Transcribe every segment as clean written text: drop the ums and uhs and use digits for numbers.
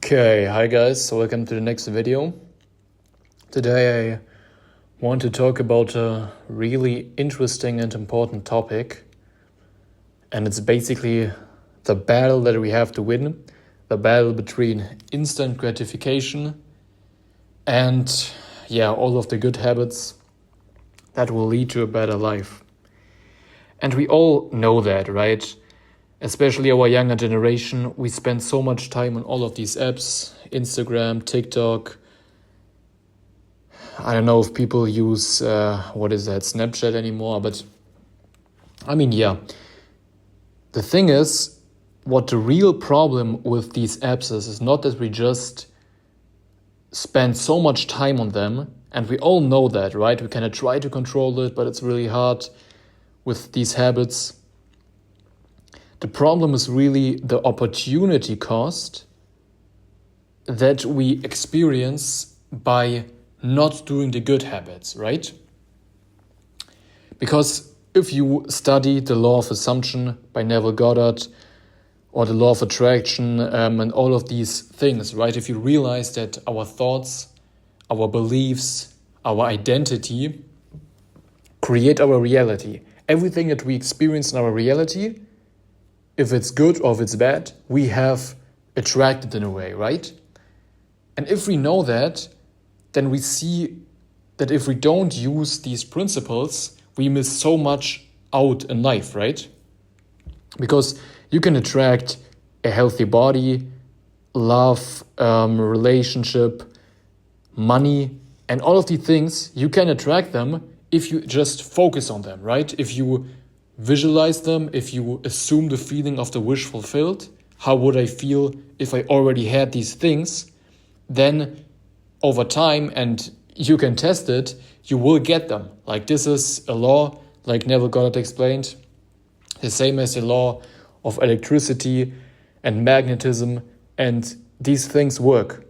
Okay, hi guys, so welcome to the next video. Today I want to talk about a really interesting and important topic, and it's basically the battle that we have to win, the battle between instant gratification and all of the good habits that will lead to a better life. And we all know that, right? Especially our younger generation, we spend so much time on all of these apps, Instagram, TikTok. I don't know if people use, Snapchat anymore, but The thing is, what the real problem with these apps is not that we just spend so much time on them, and we all know that, right? We kind of try to control it, but it's really hard with these habits. The problem is really the opportunity cost that we experience by not doing the good habits, right? Because if you study the law of assumption by Neville Goddard or the law of attraction and all of these things, right? If you realize that our thoughts, our beliefs, our identity create our reality. Everything that we experience in our reality, if it's good or if it's bad, we have attracted in a way, right? And if we know that, then we see that if we don't use these principles, we miss so much out in life, right? Because you can attract a healthy body, love, relationship, money, and all of these things, you can attract them if you just focus on them, right? If you visualize them, if you assume the feeling of the wish fulfilled, how would I feel if I already had these things? Then over time, and you can test it, you will get them. Like this is a law, like Neville Goddard explained, the same as the law of electricity and magnetism, and these things work.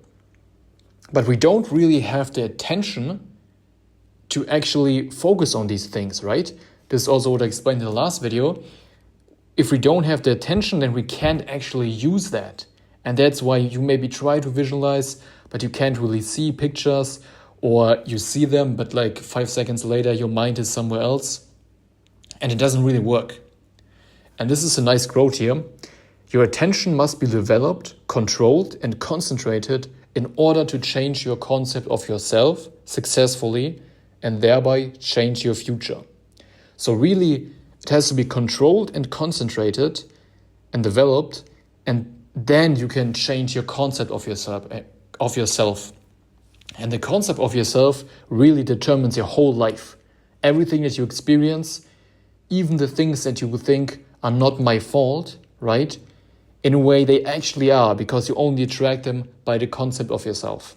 But we don't really have the attention to actually focus on these things, right? This is also what I explained in the last video. If we don't have the attention, then we can't actually use that. And that's why you maybe try to visualize, but you can't really see pictures, or you see them, but like 5 seconds later, your mind is somewhere else, and it doesn't really work. And this is a nice quote here. Your attention must be developed, controlled, and concentrated in order to change your concept of yourself successfully and thereby change your future. So really, it has to be controlled and concentrated and developed, and then you can change your concept of yourself. And the concept of yourself really determines your whole life. Everything that you experience, even the things that you would think are not my fault, right? In a way, they actually are, because you only attract them by the concept of yourself.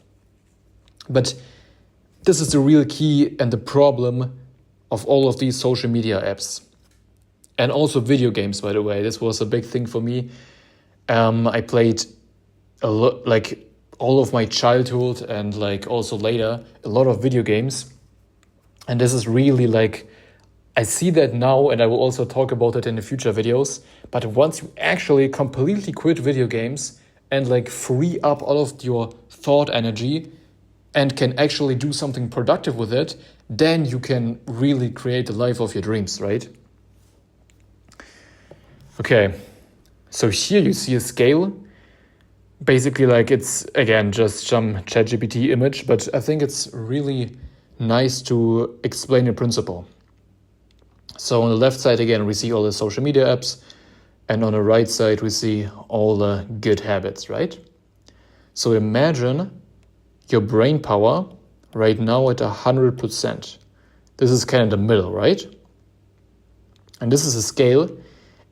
But this is the real key and the problem of all of these social media apps. And also video games, by the way. This was a big thing for me. I played a lot, like all of my childhood and like also later, a lot of video games. And this is really like, I see that now, and I will also talk about it in the future videos. But once you actually completely quit video games and like free up all of your thought energy and can actually do something productive with it, then you can really create the life of your dreams, right? Okay, so here you see a scale. Basically, like it's, again, just some ChatGPT image, but I think it's really nice to explain the principle. So on the left side, again, we see all the social media apps, and on the right side, we see all the good habits, right? So imagine your brain power right now at 100%. This is kind of the middle, right? And this is a scale.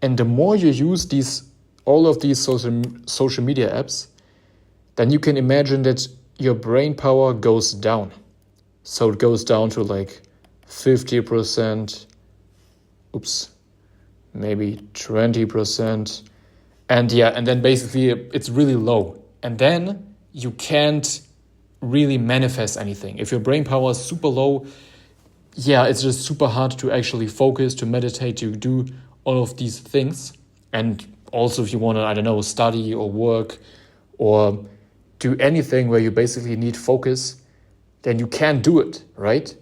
And the more you use all of these social media apps, then you can imagine that your brain power goes down. So it goes down to like 50%, maybe 20%. And then basically it's really low. And then you can't really manifest anything. If your brain power is super low, it's just super hard to actually focus, to meditate, to do all of these things. And also if you want to, study or work or do anything where you basically need focus, then you can't do it, right?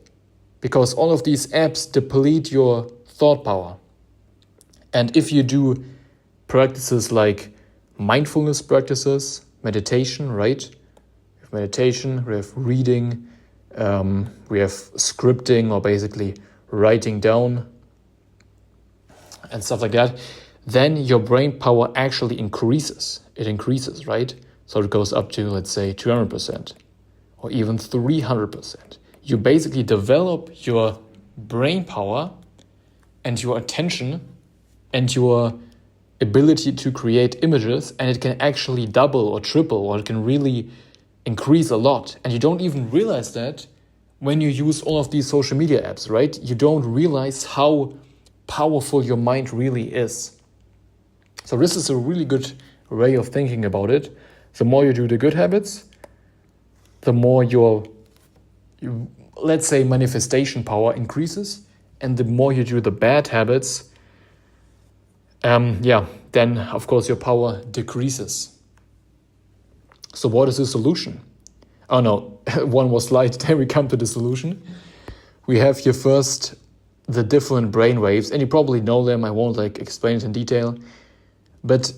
Because all of these apps deplete your thought power. And if you do practices like mindfulness practices, meditation, right? We have meditation, we have reading, we have scripting, or basically writing down and stuff like that, then your brain power actually increases. It increases, right? So it goes up to, let's say, 200% or even 300%. You basically develop your brain power and your attention and your ability to create images, and it can actually double or triple, or it can really increase a lot. And you don't even realize that when you use all of these social media apps, right? You don't realize how powerful your mind really is. So this is a really good way of thinking about it. The more you do the good habits, the more your let's say, manifestation power increases, and the more you do the bad habits, then of course your power decreases. So what is the solution? Oh no, one more slide, then we come to the solution. We have here first the different brain waves, and you probably know them. I won't explain it in detail. But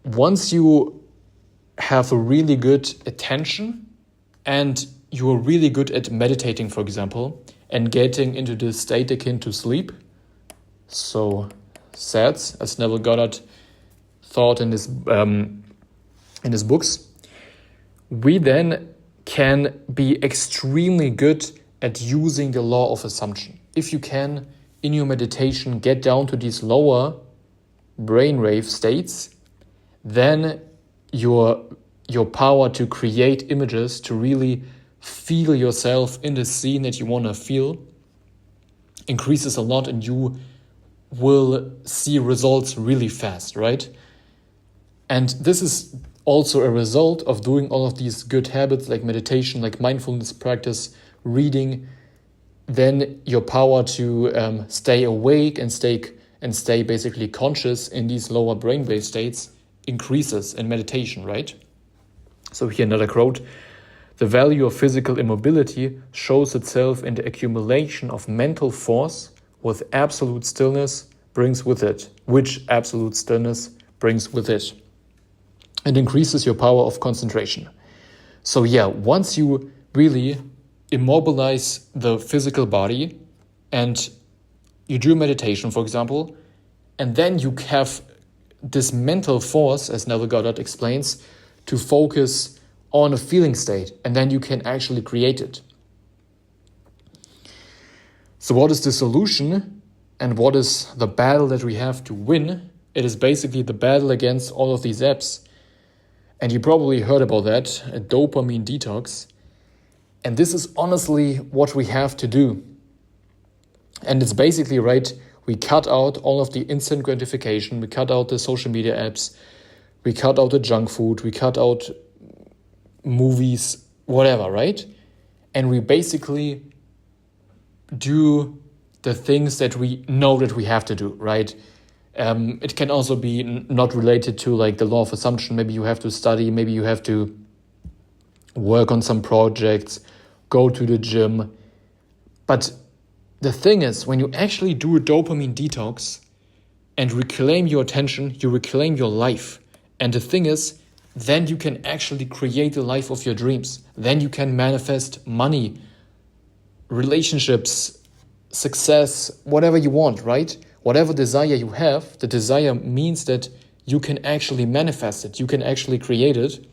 once you have a really good attention and you are really good at meditating, for example, and getting into the state akin to sleep, so SADS, as Neville Goddard thought in his books, we then can be extremely good at using the law of assumption. If you can, in your meditation, get down to these lower brainwave states, then your power to create images, to really feel yourself in the scene that you want to feel, increases a lot, and you will see results really fast, right? And this is also a result of doing all of these good habits like meditation, like mindfulness practice, reading. Then your power to stay awake and stay basically conscious in these lower brainwave states increases in meditation, right? So here another quote: "The value of physical immobility shows itself in the accumulation of mental force with absolute stillness brings with it, which absolute stillness brings with it. It increases your power of concentration." So once you really immobilize the physical body and you do meditation, for example, and then you have this mental force, as Neville Goddard explains, to focus on a feeling state, and then you can actually create it. So what is the solution, and what is the battle that we have to win? It is basically the battle against all of these apps. And you probably heard about that, a dopamine detox. And this is honestly what we have to do. And it's basically, right, we cut out all of the instant gratification, we cut out the social media apps, we cut out the junk food, we cut out movies, whatever, right? And we basically do the things that we know that we have to do, right? It can also be not related to the law of assumption. Maybe you have to study, maybe you have to work on some projects, go to the gym. But the thing is, when you actually do a dopamine detox and reclaim your attention, you reclaim your life. And the thing is, then you can actually create the life of your dreams. Then you can manifest money, relationships, success, whatever you want, right? Whatever desire you have, the desire means that you can actually manifest it. You can actually create it.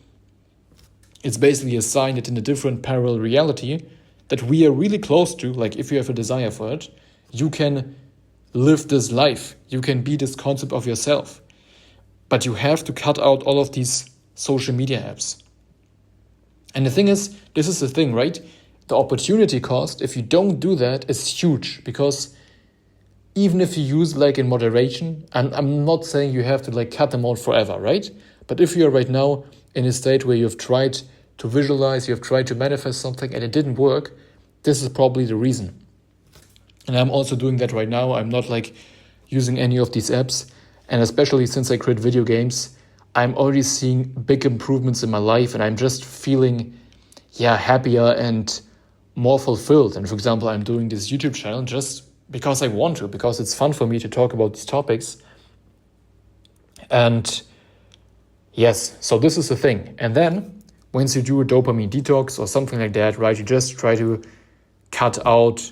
It's basically a sign that in a different parallel reality that we are really close to, if you have a desire for it, you can live this life. You can be this concept of yourself. But you have to cut out all of these social media apps. And the thing is, this is the thing, right? The opportunity cost, if you don't do that, is huge, because even if you use in moderation, and I'm not saying you have to cut them out forever, right? But if you are right now in a state where you've tried to visualize, you've tried to manifest something and it didn't work, this is probably the reason. And I'm also doing that right now. I'm not using any of these apps. And especially since I create video games, I'm already seeing big improvements in my life, and I'm just feeling, happier and more fulfilled. And for example, I'm doing this YouTube channel just because I want to, because it's fun for me to talk about these topics. And yes, so this is the thing. And then once you do a dopamine detox or something like that, right, you just try to cut out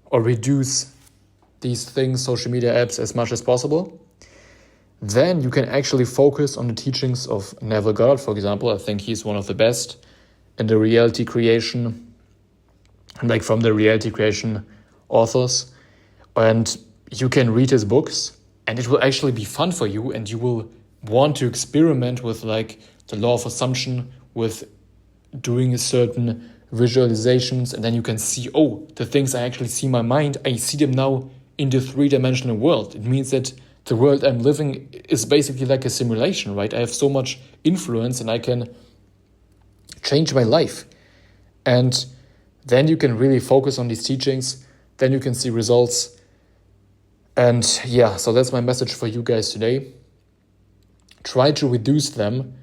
or reduce these things, social media apps, as much as possible. Then you can actually focus on the teachings of Neville Goddard, for example. I think he's one of the best in the reality creation, like from the reality creation authors. And you can read his books, and it will actually be fun for you, and you will want to experiment with like the law of assumption, with doing a certain visualizations, and then you can see, oh, the things I actually see in my mind, I see them now in the three-dimensional world. It means that the world I'm living is basically like a simulation, right? I have so much influence and I can change my life. And then you can really focus on these teachings. Then you can see results. And so that's my message for you guys today. Try to reduce them.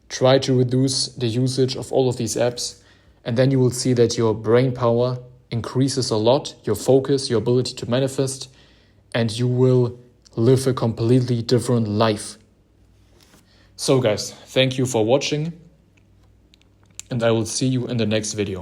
Try to reduce the usage of all of these apps. And then you will see that your brain power increases a lot, your focus, your ability to manifest, and you will live a completely different life. So guys, thank you for watching, and I will see you in the next video.